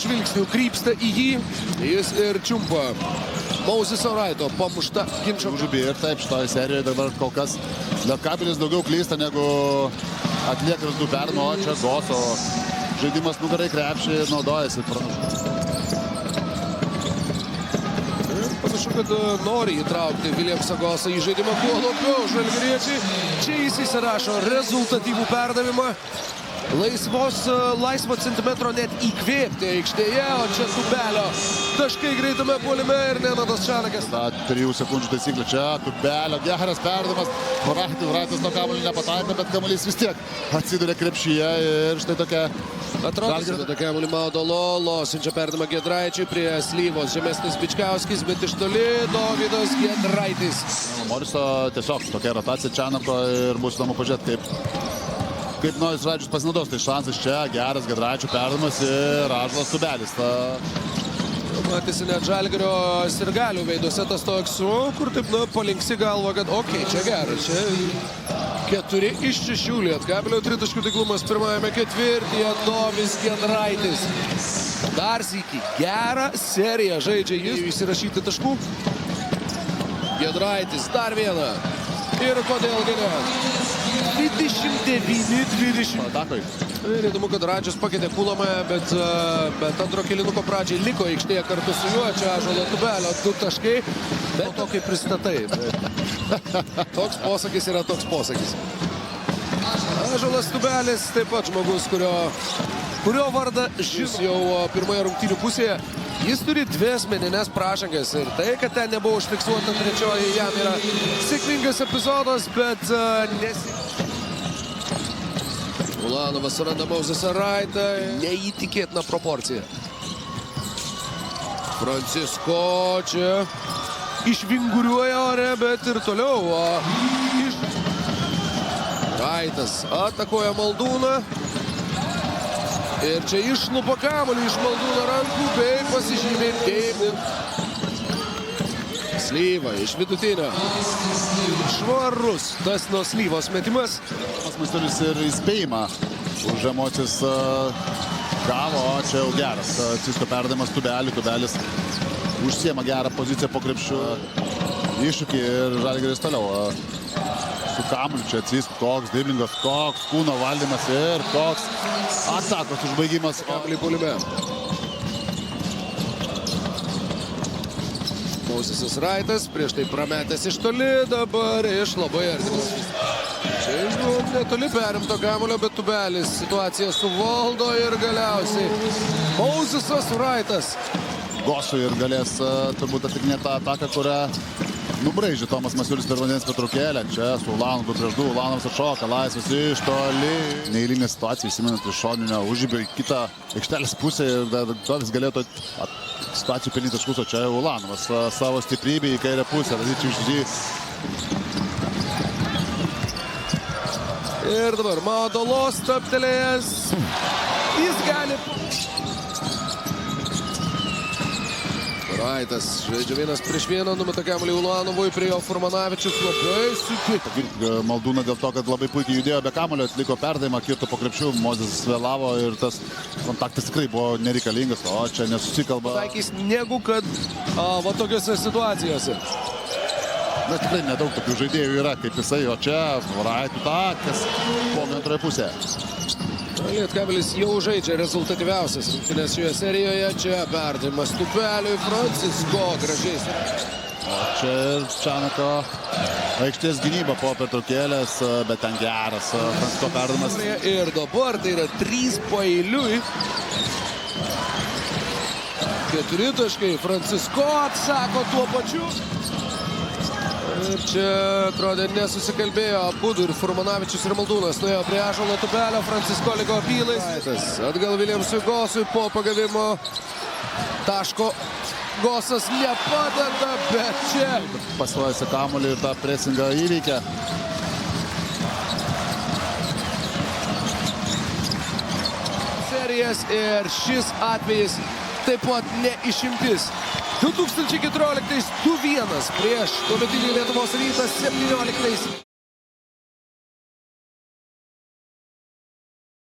žvilgsnių krypsta į jį. Jis ir čiumpa Mouseso Wrighto pamuštą ginčą. Užubį ir taip šitoje serijoje dabar kol kas Lietkabelis daugiau klysta negu atlieka du perdavimą, o čia Goso žaidimas nugarai krepšį ir naudojasi pranašumą. Panašu, kad nori įtraukti Williamsą Gosą į žaidimą kuo labiau žalgiriečiai. Čia jis įsirašo rezultatyvų perdavimą. Laisvo centimetro net įkvėpti aikštėje, o čia Tubelio taškai greitame puolime ir Nenatas Čanakas. 3 sekundžių taisyklė čia, Tubelio geras perdavimas. Wrightas nuo kamuolį nepataiko, bet kamuolys vis tiek atsiduria krepšyje ir štai tokia... Atrodo, kad kamuolį maudo Lolo, siunčia perdavimą Giedraičiui prie Slyvos. Žemesnis Bičkauskis, bet iš toli Dovydas Giedraitis. Moriso tiesiog tokia rotacija Čanako ir bus įdomu pažiūrėti, kaip Nojus Radžius pasinaudos. Tai šansas čia, geras Giedraičio perdavimas ir Ąžuolas Tubelis. Matėsi net Žalgirio sirgalių veiduose tas toks, kur taip, palinksi galva, kad okei, čia geras. Čia 4 iš 6 Lietkabelio tritaškių taiklumas pirmajame ketvirtyje. Dovis Giedraitis. Dar sykį gerą seriją žaidžia jis. Įsirašyti taškų. Giedraitis dar vieną. Ir kodėl ne? 29-20. Atakoj. Ir įdomu, kad Radžius pakeitė Kulomąją, bet antro kėlinuko pradžiai liko aikštėje kartu su juo. Čia Ąžuolo Tubelio 2 taškai. Bet to kaip pristatai. Toks posakis yra toks posakis. Ąžuolas Tubelis taip pat žmogus, kurio vardą šis jau pirmoje rungtynių pusėje. Jis turi 2 asmeninės pražangas ir tai, kad ten nebuvo užfiksuota trečioji, jam yra sėkmingas epizodas, bet Ulanovas suranda Mousesą Wrightą. Neįtikėtina proporcija. Francisko čia išvinguriuoja ore, bet ir toliau. Wrightas atakuoja Maldūną. Ir čia išlupa kamuolį iš Maldūno rankų bei pasižymė Deivid. Slyva iš vidutinio. Švarus tas nuo Slyvos metimas. Masiulis ir įspėjimą už emocijas gavo, o čia jau geras. Cisko perdavimas Tubelį. Tubelis užsiema gerą poziciją po krepšiu. Iššūkį ir Žalgiris toliau. Su kamuoliu čia Cisko, koks driblingas, koks kūno valdymas ir koks atakos užbaigimas. Kamuolį puolime. Mousesas Wrightas, prieš tai prametęs iš toli, dabar iš labai artimos. Čia iš netoli perimto kamuolio, bet Tubelis situaciją suvaldo ir galiausiai Mousesas Wrightas. Gosui ir galės turbūt atlikinėti tą ataką, kurią nubraižė Tomas Masiulis per vandens pertraukėlę. Čia su Ulanu 2 prieš 2, Ulanovas atšoka, laisvas iš toli. Neeilinė situacija, įsimenant iš šoninio užžibio į kitą aikštelės pusę ir Dovis galėtų situacijų pelnyti taškus, o čia Ulanovas savo stiprybę į kairę pusę. Ir dabar Maudolo stabtelėjęs. Jis gali... Wrightas žaidžia 1 prieš 1, numeta kamuolį Ulanovui, prie jo Furmanavičius labai suki. Maldūna dėl to, kad labai puikiai judėjo be kamuolio, atliko perdavimą, kirto po krepšių, Mozesas vėlavo ir tas kontaktas tikrai buvo nereikalingas, o čia nesusikalba. Taikys negu kad va tokiose situacijose. Na, tikrai nedaug tokių žaidėjų yra kaip jisai, o čia Wrightų takas po antroje pusėje. Lietkabelis jau žaidžia rezultatyviausias rungtynes šioje serijoje. Čia perdavimas Tubeliui, Francisko gražiais. O čia ir Čanako aikštės gynyba po pertraukėlės, bet ten geras Francisko perdavimas. Ir dabar tai yra 3 paeiliui. 4 taškai. Francisko atsako tuo pačiu. Ir čia atrodė nesusikalbėjo abudu ir Furmanavičius ir Maldūnas. Nuėjo prie Ąžuolo Tubelio, Francisko liko apylais. Atgal Williamsui Gosui po pagavimo taško. Gosas nepadeda, bet čia pasvajasi kamuolį ir tą presingą įveikia. Serijas ir šis atvejis taip pat ne išimtis. 2014 2-1 prieš tuometinį Lietuvos Rytą 17.